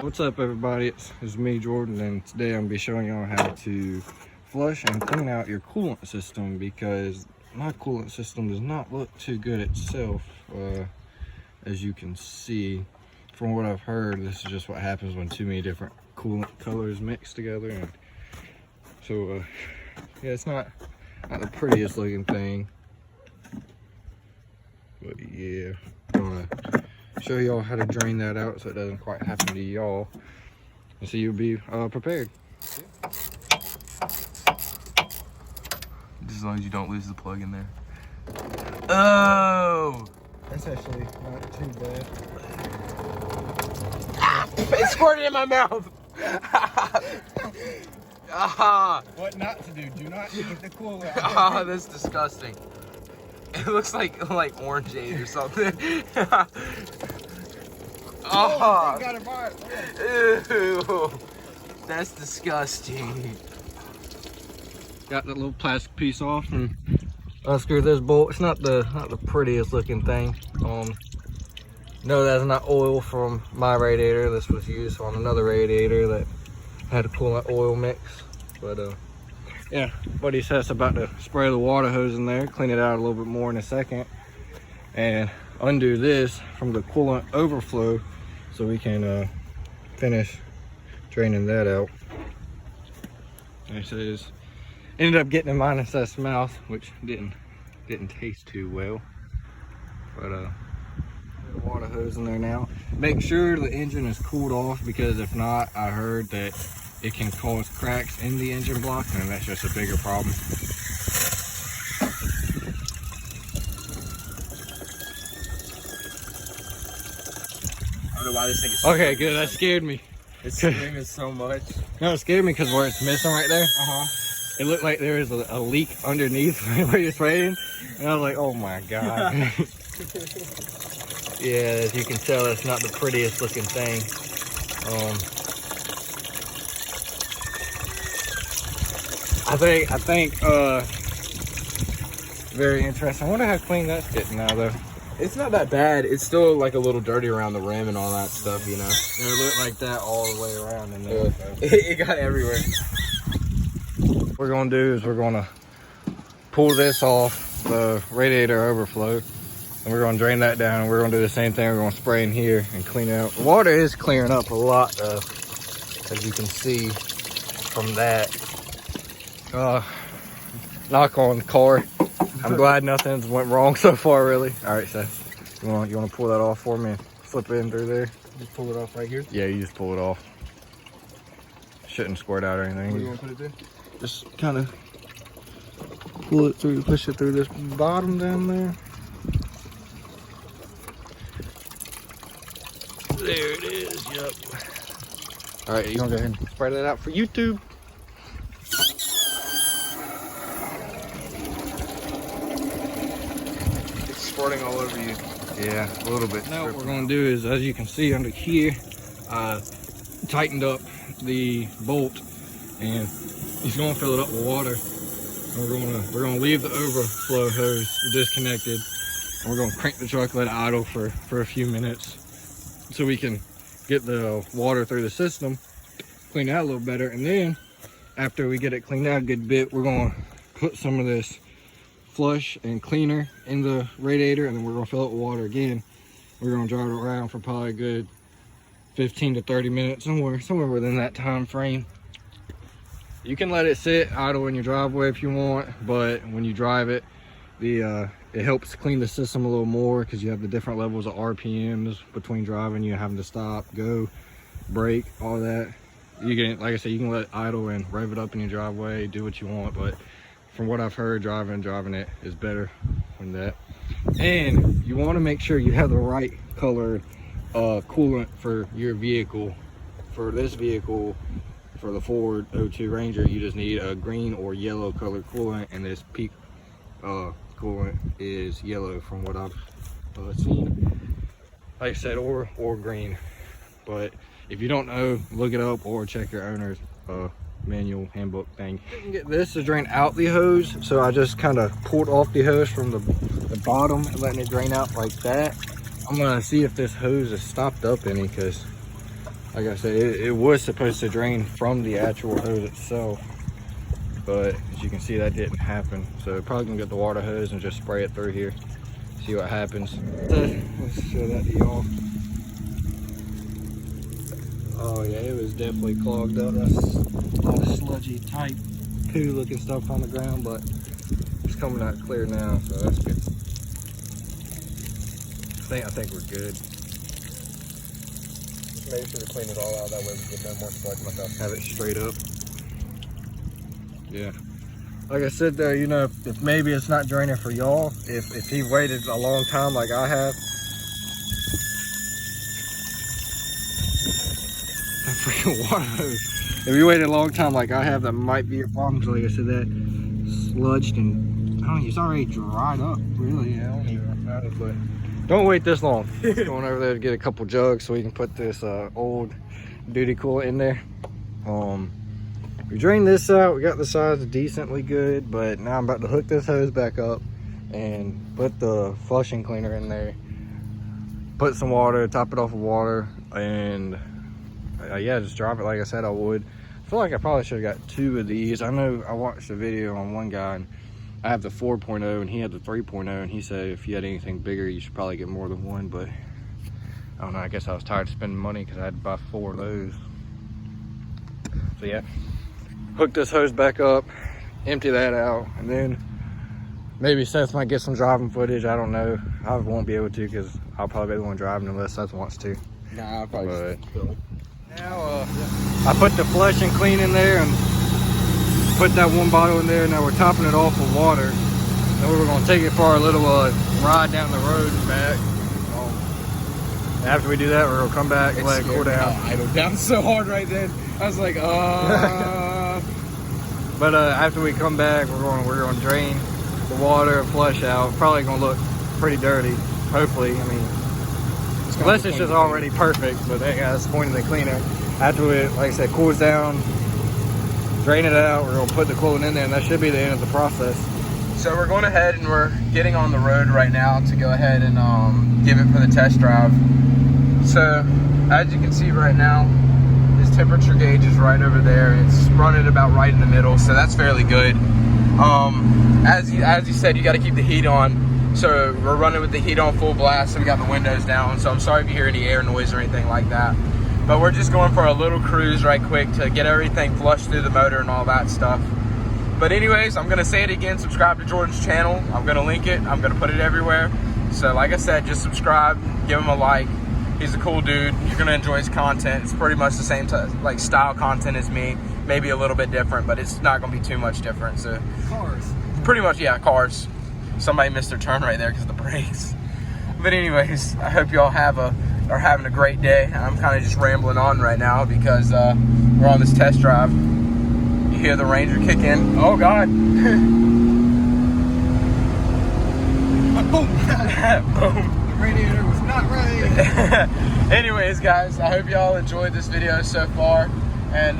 What's up everybody, it's me Jordan, and today I'm going to be showing y'all how to flush and clean out your coolant system, because my coolant system does not look too good itself. As you can see from what I've heard, this is just what happens when too many different coolant colors mix together. And so yeah, it's not the prettiest looking thing, but yeah, I'm gonna show y'all how to drain that out so it doesn't quite happen to y'all, and so you'll be prepared. Just as long as you don't lose the plug in there. Oh! That's actually not too bad. It squirted in my mouth! What not to do? Do not eat the coolant. Ah, that's disgusting. It looks like orangeade or something. Oh, got it right. Ew, that's disgusting. Got that little plastic piece off and unscrew this bolt. It's not the prettiest looking thing. No, that's not oil from my radiator. This was used on another radiator that had a coolant oil mix. But yeah, buddy says about to spray the water hose in there, clean it out a little bit more in a second, and undo this from the coolant overflow so we can finish draining that out. It says ended up getting a -S mouth, which didn't taste too well. But the water hose in there now. Make sure the engine is cooled off, because if not, I heard that it can cause cracks in the engine block, and that's just a bigger problem. I don't know why this thing is Okay, good. That scared me. It's screaming so much. No, it scared me because where it's missing right there, it looked like there was a leak underneath where you're spraying, and I was like, oh my god. Yeah, as you can tell, it's not the prettiest looking thing. I think very interesting. I wonder how clean that's getting now though. It's not that bad. It's still like a little dirty around the rim and all that stuff, you know. It looked like that all the way around in there. It got everywhere. What we're gonna do is we're gonna pull this off the radiator overflow, and we're gonna drain that down, and we're gonna do the same thing. We're gonna spray in here and clean it out. The water is clearing up a lot though, as you can see from that. Knock on the car. I'm glad nothing's went wrong so far, really. All right, Seth, you want to pull that off for me and slip it in through there? Just pull it off right here. Yeah, you just pull it off. Shouldn't squirt out or anything. Where do you want to put it there? Just kind of pull it through, push it through this bottom down there. There it is, yep. All right, you gonna go ahead and spray that out for YouTube? It's squirting all over you. Yeah, a little bit. Now what we're gonna do is, as you can see under here, tightened up the bolt, and he's gonna fill it up with water. We're gonna leave the overflow hose disconnected, and we're gonna crank the truck, let it idle for a few minutes so we can get the water through the system, clean it out a little better. And then after we get it cleaned out a good bit, we're gonna put some of this flush and cleaner in the radiator, and then we're gonna fill it with water again. We're gonna drive it around for probably a good 15 to 30 minutes, somewhere within that time frame. You can let it sit idle in your driveway if you want, but when you drive it, it helps clean the system a little more, because you have the different levels of RPMs between driving. You having to stop, go, brake, all that. You can, like I said, you can let it idle and rev it up in your driveway, do what you want, but from what I've heard, driving it is better than that. And you want to make sure you have the right color coolant for your vehicle. For this vehicle, for the Ford 02 Ranger, you just need a green or yellow color coolant, and this peak coolant is yellow from what I've seen. Like I said, or green. But if you don't know, look it up or check your owner's manual handbook thing. Didn't get this to drain out the hose, so I just kind of pulled off the hose from the bottom and letting it drain out like that. I'm gonna see if this hose is stopped up any, because like I said, it was supposed to drain from the actual hose itself, but as you can see, that didn't happen. So probably gonna get the water hose and just spray it through here, see what happens. Let's show that to y'all. Oh yeah, it was definitely clogged up. That's a lot of sludgy type poo looking stuff on the ground, but it's coming out clear now, so that's good. I think we're good. Just make sure to clean it all out, that way we get no more sludge myself. Have it straight up. Yeah. Like I said though, you know, if maybe it's not draining for y'all, if he waited a long time like I have, freaking water hose. If you waited a long time like I have, that might be your problem. So like I said, that sludged and I don't know, it's already dried up. Really, I don't even know, but don't wait this long. Going over there to get a couple jugs so we can put this old duty coolant in there. We drained this out. We got the sides decently good, but now I'm about to hook this hose back up and put the flushing cleaner in there. Put some water, top it off with water, and yeah, just drop it like I said I would. I feel like I probably should have got 2 of these. I know I watched a video on one guy, and I have the 4.0 and he had the 3.0, and he said if you had anything bigger, you should probably get more than one, but I don't know, I guess I was tired of spending money because I had to buy 4 of those. So yeah, hook this hose back up, empty that out, and then maybe Seth might get some driving footage. I don't know. I won't be able to because I'll probably be the one driving unless Seth wants to. Nah, I'll probably just film. Now I put the flush and clean in there and put that 1 bottle in there. Now we're topping it off with water. Then we're gonna take it for our little ride down the road and back. And after we do that, we're gonna come back and let it cool down. I idled down so hard right then. I was like, But after we come back, we're gonna drain the water and flush out. Probably gonna look pretty dirty. Hopefully, I mean, unless it's just already perfect, but that's the point of the cleaner. After it, like I said, cools down, drain it out, we're gonna put the coolant in there, and that should be the end of the process. So we're going ahead and we're getting on the road right now to go ahead and give it for the test drive. So as you can see right now, his temperature gauge is right over there. It's running about right in the middle, so that's fairly good. As you said, you got to keep the heat on. So we're running with the heat on full blast, so we got the windows down. So I'm sorry if you hear any air noise or anything like that. But we're just going for a little cruise right quick to get everything flushed through the motor and all that stuff. But anyways, I'm gonna say it again, subscribe to Jordan's channel. I'm gonna link it, I'm gonna put it everywhere. So like I said, just subscribe, give him a like. He's a cool dude, you're gonna enjoy his content. It's pretty much the same like style content as me, maybe a little bit different, but it's not gonna be too much different. So Cars. Pretty much, yeah, cars. Somebody missed their turn right there because of the brakes. But anyways, I hope y'all are having a great day. I'm kind of just rambling on right now because we're on this test drive. You hear the Ranger kick in. Oh God. Boom. Boom. The radiator was not right. Anyways, guys, I hope y'all enjoyed this video so far, and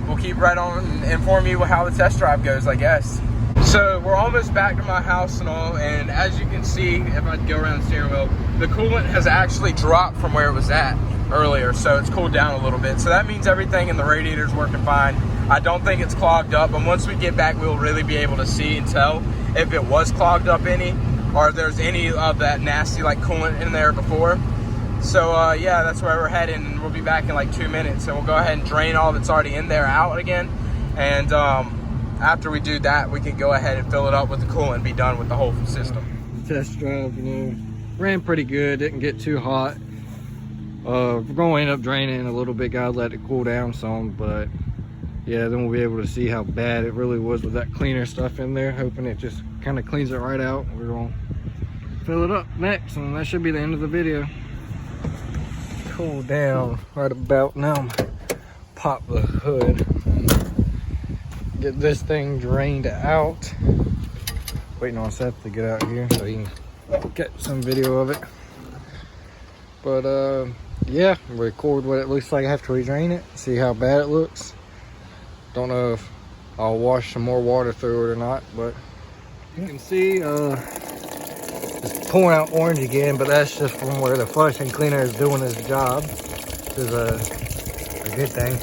we'll keep right on and inform you how the test drive goes, I guess. So we're almost back to my house and all, and as you can see, if I go around the steering wheel, the coolant has actually dropped from where it was at earlier, so it's cooled down a little bit. So that means everything in the radiator is working fine. I don't think it's clogged up, and once we get back, we'll really be able to see and tell if it was clogged up any, or if there's any of that nasty like coolant in there before. So yeah, that's where we're heading, and we'll be back in like 2 minutes, and we'll go ahead and drain all that's already in there out again, and after we do that, we can go ahead and fill it up with the coolant and be done with the whole system. Test drive, you know, ran pretty good, didn't get too hot. We're going to end up draining a little bit, gotta let it cool down some, but yeah, then we'll be able to see how bad it really was with that cleaner stuff in there, hoping it just kind of cleans it right out. We're going to fill it up next, and that should be the end of the video. Cool down right about now. Pop the hood. Get this thing drained out. Waiting on Seth to get out here so he can get some video of it. But yeah, record what it looks like after we drain it, see how bad it looks, Don't know if I'll wash some more water through it or not, but you can see it's pouring out orange again, but that's just from where the flushing cleaner is doing its job. This is a good thing.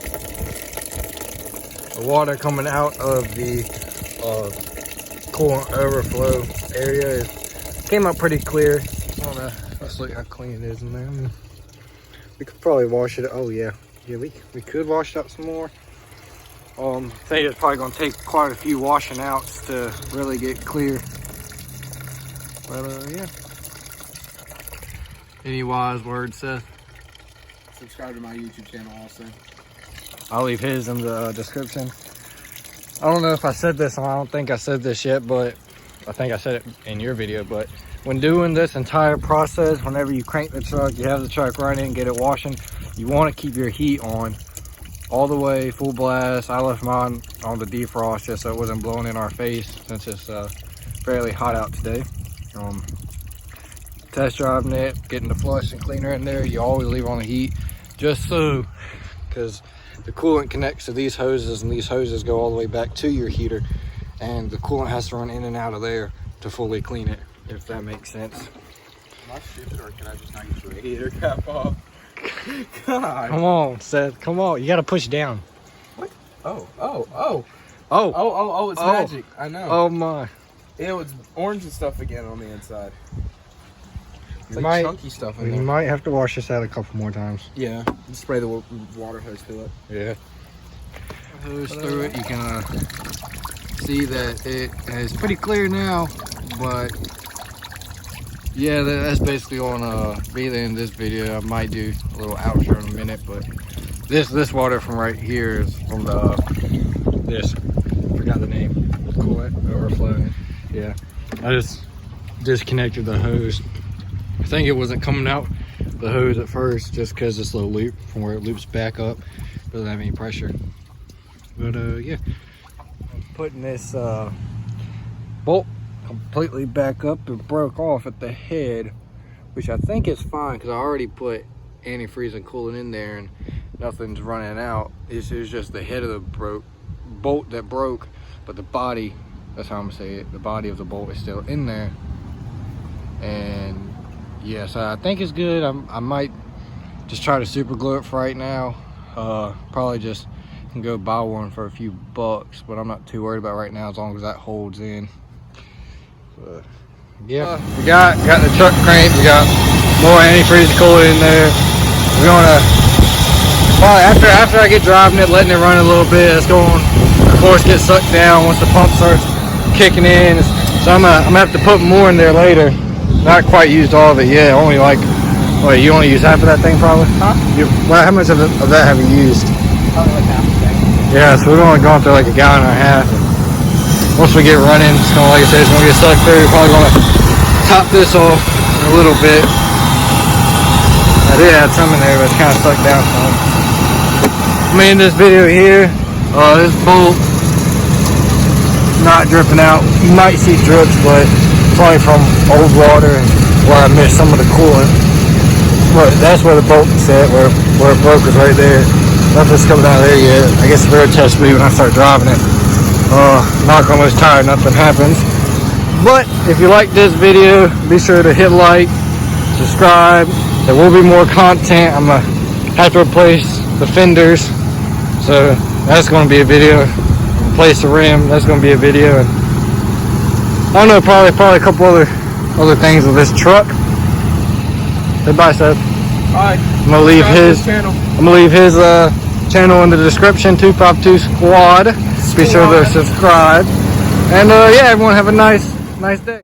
The water coming out of the coolant overflow area came out pretty clear. I don't know. Let's look how clean it is in there. I mean, we could probably wash it. Oh yeah, we could wash it out some more. I think it's probably gonna take quite a few washing outs to really get clear. But yeah. Any wise words, Seth? Subscribe to my YouTube channel also. I'll leave his in the description. I don't know if I said this, and I don't think I said this yet, but I think I said it in your video, but when doing this entire process, whenever you crank the truck, you have the truck running, get it washing, you want to keep your heat on all the way, full blast. I left mine on the defrost just so it wasn't blowing in our face since it's fairly hot out today. Test driving it, getting the flush and cleaner in there, you always leave on the heat just so, because the coolant connects to these hoses and these hoses go all the way back to your heater, and the coolant has to run in and out of there to fully clean it, if that makes sense. Am I stupid, or can I just not get the radiator cap off? God. Come on, Seth. Come on. You got to push down. What? Oh, it's magic. I know. Oh, my. Ew, it's orange and stuff again on the inside. It's like chunky stuff in there. You might have to wash this out a couple more times. Yeah. Spray the water hose through it. Yeah. Hose through it. You can see that it is pretty clear now, but yeah, that's basically on be the end of this video. I might do a little outro in a minute, but this water from right here is from this, forgot the name, coolant overflow. Yeah, I just disconnected the hose. I think it wasn't coming out the hose at first just because this little loop from where it loops back up doesn't have any pressure. But yeah, I'm putting this bolt completely back up. It broke off at the head, which I think is fine because I already put antifreeze and coolant in there and nothing's running out. This is just the head of the bolt that broke, but the body, that's how I'm gonna say it, the body of the bolt is still in there. And yeah, so I think it's good. I might just try to super glue it for right now. Probably just can go buy one for a few bucks, but I'm not too worried about right now as long as that holds in. But yeah, we got the truck cranked. We got more antifreeze coolant in there. We're gonna probably after I get driving it, letting it run a little bit, it's going, of course, get sucked down once the pump starts kicking in. So I'm gonna have to put more in there later. Not quite used all of it yet. Only like, what, you only use half of that thing probably? Huh? Well, how much of that have you used? Probably like half a tank. Yeah, so we're only going through like a gallon and a half. Once we get running, it's gonna, like I said, it's gonna get sucked through. Probably gonna top this off a little bit. I did have some in there, but it's kind of sucked down some. I'm gonna end this video here. This bolt not dripping out. You might see drips, but probably from old water and where I missed some of the coolant. But that's where the bolt is at, where it broke is right there. Nothing's coming out of there yet. I guess the rear test me when I start driving it. Knock on this tire, nothing happens. But if you like this video, be sure to hit like, subscribe. There will be more content. I'm gonna have to replace the fenders, so that's gonna be a video. Replace the rim, that's gonna be a video. And I don't know, probably a couple other things with this truck. Say bye, Seth. Alright. I'm gonna leave his channel in the description, 252 Squad. Be sure to subscribe. And yeah, everyone have a nice day.